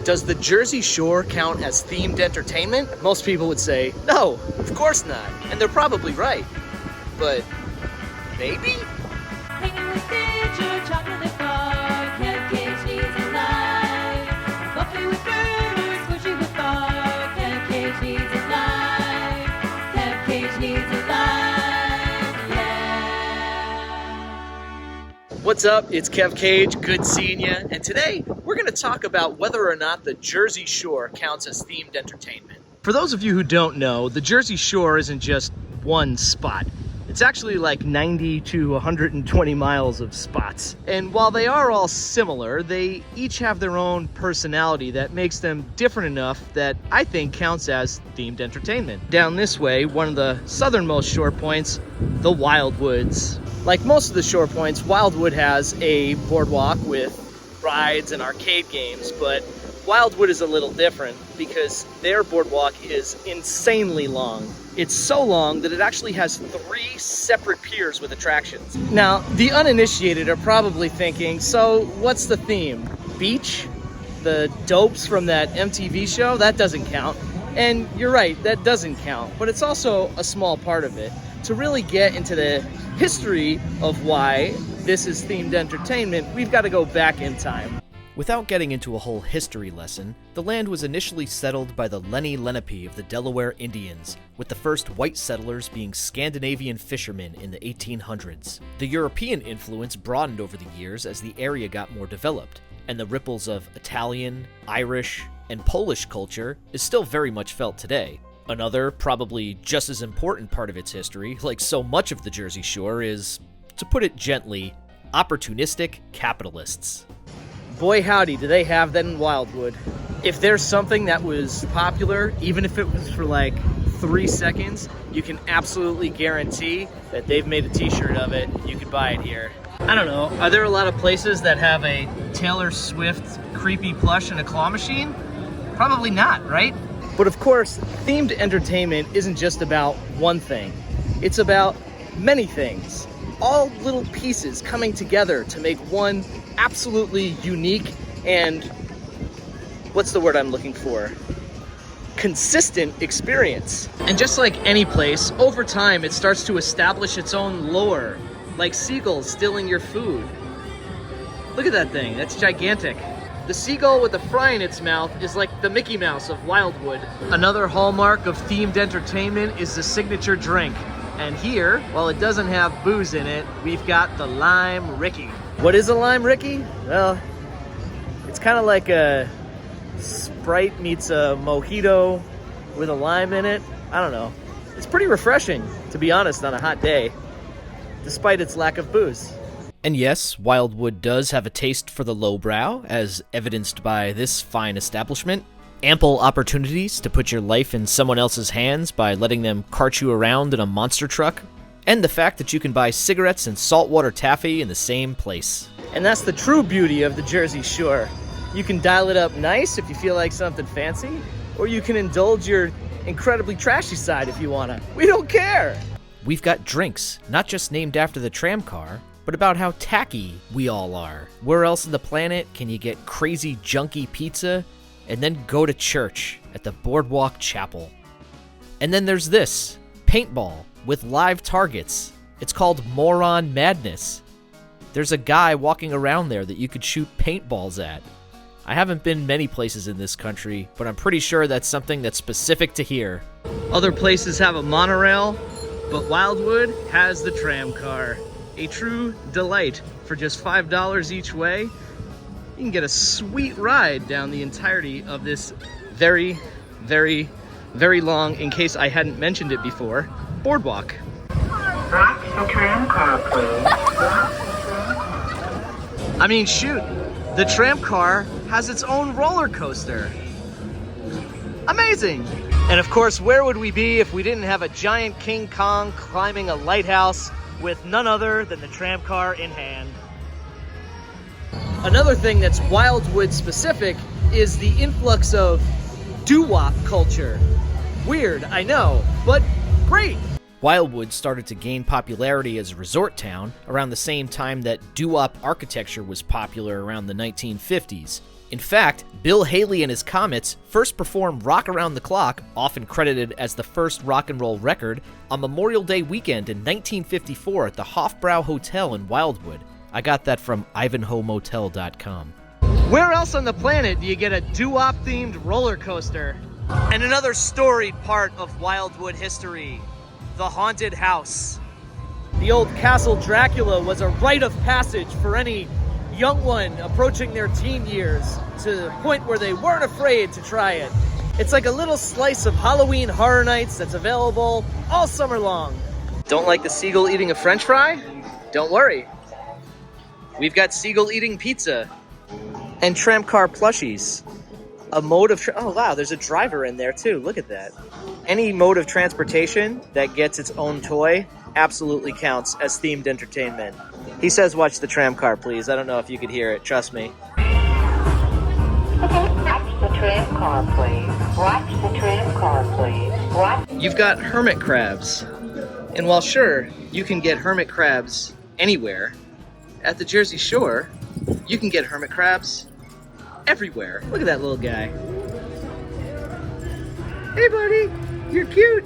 Does the Jersey Shore count as themed entertainment? Most people would say, no, of course not. And they're probably right. But maybe? Hanging with Stitcher, chocolate bar, cupcake, cheese alive. Buffy with burgers, squishy with bar, cupcake, cheese alive. Cupcake, cheese alive, yeah. What's up? It's Kev Cage. Good seeing you. And today we're going to talk about whether or not the Jersey Shore counts as themed entertainment. For those of you who don't know, the Jersey Shore isn't just one spot. It's actually like 90 to 120 miles of spots. And while they are all similar, they each have their own personality that makes them different enough that I think counts as themed entertainment. Down this way, one of the southernmost shore points, the Wildwoods. Like most of the shore points, Wildwood has a boardwalk with rides and arcade games, but Wildwood is a little different because their boardwalk is insanely long. It's so long that it actually has 3 separate piers with attractions. Now, the uninitiated are probably thinking, so what's the theme? Beach? The dopes from that MTV show? That doesn't count. And you're right, that doesn't count, but it's also a small part of it. To really get into the history of why this is themed entertainment, we've got to go back in time. Without getting into a whole history lesson, the land was initially settled by the Lenni Lenape of the Delaware Indians, with the first white settlers being Scandinavian fishermen in the 1800s. The European influence broadened over the years as the area got more developed, and the ripples of Italian, Irish, and Polish culture is still very much felt today. Another, probably just as important part of its history, like so much of the Jersey Shore, is, to put it gently, opportunistic capitalists. Boy howdy, do they have that in Wildwood. If there's something that was popular, even if it was for like 3 seconds, you can absolutely guarantee that they've made a t-shirt of it. You could buy it here. I don't know, are there a lot of places that have a Taylor Swift creepy plush and a claw machine? Probably not, right? But of course, themed entertainment isn't just about one thing. It's about many things. All little pieces coming together to make one absolutely unique and, what's the word I'm looking for? Consistent experience. And just like any place, over time it starts to establish its own lore, like seagulls stealing your food. Look at that thing, that's gigantic. The seagull with a fry in its mouth is like the Mickey Mouse of Wildwood. Another hallmark of themed entertainment is the signature drink. And here, while it doesn't have booze in it, we've got the Lime Ricky. What is a Lime Ricky? Well, it's kind of like a Sprite meets a mojito with a lime in it. I don't know. It's pretty refreshing, to be honest, on a hot day, despite its lack of booze. And yes, Wildwood does have a taste for the lowbrow, as evidenced by this fine establishment. Ample opportunities to put your life in someone else's hands by letting them cart you around in a monster truck. And the fact that you can buy cigarettes and saltwater taffy in the same place. And that's the true beauty of the Jersey Shore. You can dial it up nice if you feel like something fancy, or you can indulge your incredibly trashy side if you wanna. We don't care! We've got drinks, not just named after the tram car, but about how tacky we all are. Where else on the planet can you get crazy junky pizza and then go to church at the Boardwalk Chapel? And then there's this, paintball with live targets. It's called Moron Madness. There's a guy walking around there that you could shoot paintballs at. I haven't been many places in this country, but I'm pretty sure that's something that's specific to here. Other places have a monorail, but Wildwood has the tram car. A true delight. For just $5 each way, you can get a sweet ride down the entirety of this very, very, very long, in case I hadn't mentioned it before, boardwalk. Watch the tram car, please. I mean, shoot, the tram car has its own roller coaster. Amazing! And of course, where would we be if we didn't have a giant King Kong climbing a lighthouse with none other than the tram car in hand? Another thing that's Wildwood specific is the influx of doo-wop culture. Weird, I know, but great. Wildwood started to gain popularity as a resort town around the same time that doo-wop architecture was popular around the 1950s. In fact, Bill Haley and his Comets first performed Rock Around the Clock, often credited as the first rock and roll record, on Memorial Day weekend in 1954 at the Hofbrau Hotel in Wildwood. I got that from ivanhoemotel.com. Where else on the planet do you get a doo-wop themed roller coaster? And another storied part of Wildwood history, the haunted house. The old Castle Dracula was a rite of passage for any young one approaching their teen years, to the point where they weren't afraid to try it. It's like a little slice of Halloween Horror Nights that's available all summer long. Don't like the seagull eating a French fry? Don't worry. We've got seagull eating pizza and tram car plushies. A mode of, oh wow, there's a driver in there too, look at that. Any mode of transportation that gets its own toy absolutely counts as themed entertainment. He says watch the tram car, please. I don't know if you could hear it, trust me. Watch the tram car, please. Watch the tram car, please. Watch. You've got hermit crabs. And while sure, you can get hermit crabs anywhere, at the Jersey Shore, you can get hermit crabs everywhere. Look at that little guy. Hey buddy, you're cute.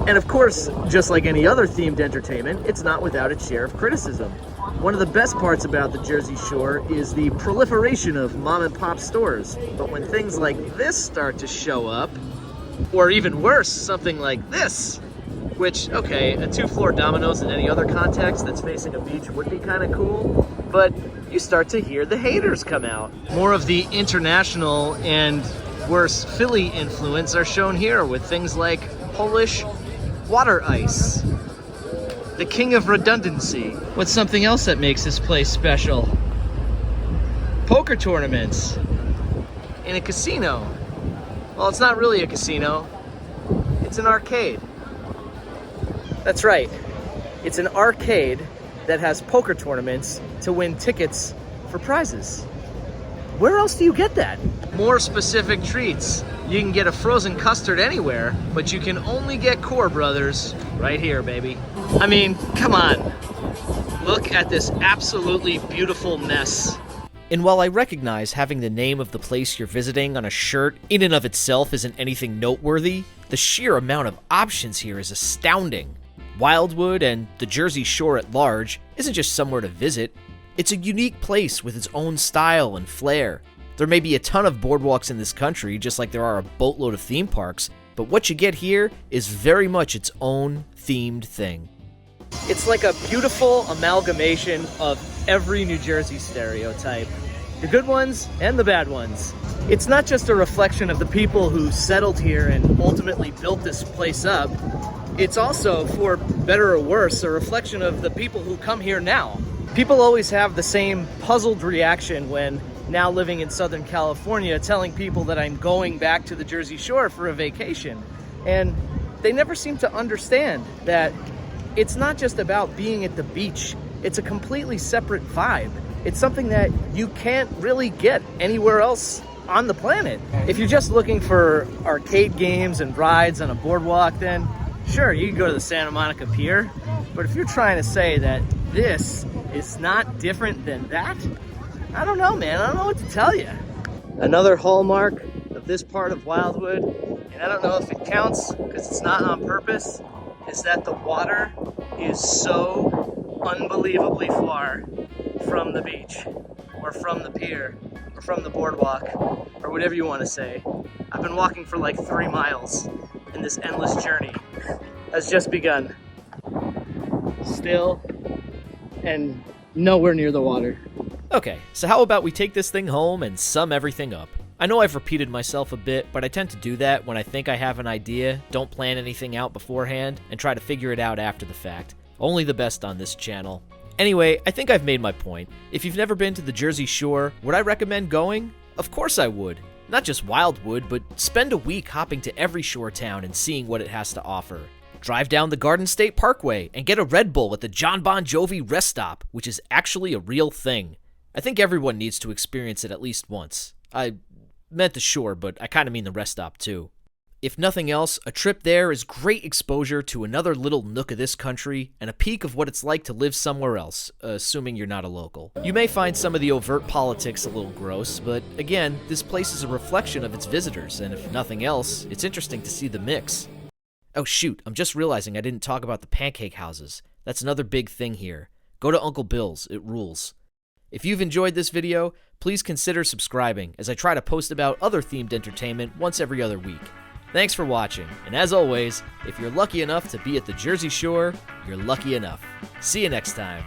And of course, just like any other themed entertainment, it's not without its share of criticism. One of the best parts about the Jersey Shore is the proliferation of mom and pop stores. But when things like this start to show up, or even worse, something like this, which, okay, a 2-floor Domino's in any other context that's facing a beach would be kind of cool, but you start to hear the haters come out. More of the international and worse Philly influence are shown here with things like Polish water ice, the king of redundancy. What's something else that makes this place special? Poker tournaments in a casino. Well, it's not really a casino, it's an arcade. That's right, it's an arcade that has poker tournaments to win tickets for prizes. Where else do you get that? More specific treats. You can get a frozen custard anywhere, but you can only get Core Brothers right here, baby. I mean, come on. Look at this absolutely beautiful mess. And while I recognize having the name of the place you're visiting on a shirt in and of itself isn't anything noteworthy, the sheer amount of options here is astounding. Wildwood and the Jersey Shore at large isn't just somewhere to visit. It's a unique place with its own style and flair. There may be a ton of boardwalks in this country, just like there are a boatload of theme parks, but what you get here is very much its own themed thing. It's like a beautiful amalgamation of every New Jersey stereotype. The good ones and the bad ones. It's not just a reflection of the people who settled here and ultimately built this place up. It's also, for better or worse, a reflection of the people who come here now. People always have the same puzzled reaction when, now living in Southern California, telling people that I'm going back to the Jersey Shore for a vacation. And they never seem to understand that it's not just about being at the beach. It's a completely separate vibe. It's something that you can't really get anywhere else on the planet. If you're just looking for arcade games and rides on a boardwalk, then sure, you can go to the Santa Monica Pier. But if you're trying to say that this is not different than that, I don't know, man. I don't know what to tell you. Another hallmark of this part of Wildwood, and I don't know if it counts because it's not on purpose, is that the water is so unbelievably far from the beach, or from the pier, or from the boardwalk, or whatever you want to say. I've been walking for like 3 miles, and this endless journey has just begun. Still, and nowhere near the water. Okay, so how about we take this thing home and sum everything up? I know I've repeated myself a bit, but I tend to do that when I think I have an idea, don't plan anything out beforehand, and try to figure it out after the fact. Only the best on this channel. Anyway, I think I've made my point. If you've never been to the Jersey Shore, would I recommend going? Of course I would. Not just Wildwood, but spend a week hopping to every shore town and seeing what it has to offer. Drive down the Garden State Parkway and get a Red Bull at the John Bon Jovi rest stop, which is actually a real thing. I think everyone needs to experience it at least once. I meant the shore, but I kind of mean the rest stop too. If nothing else, a trip there is great exposure to another little nook of this country and a peek of what it's like to live somewhere else, assuming you're not a local. You may find some of the overt politics a little gross, but again, this place is a reflection of its visitors, and if nothing else, it's interesting to see the mix. Oh shoot, I'm just realizing I didn't talk about the pancake houses. That's another big thing here. Go to Uncle Bill's, it rules. If you've enjoyed this video, please consider subscribing, as I try to post about other themed entertainment once every other week. Thanks for watching, and as always, if you're lucky enough to be at the Jersey Shore, you're lucky enough. See you next time.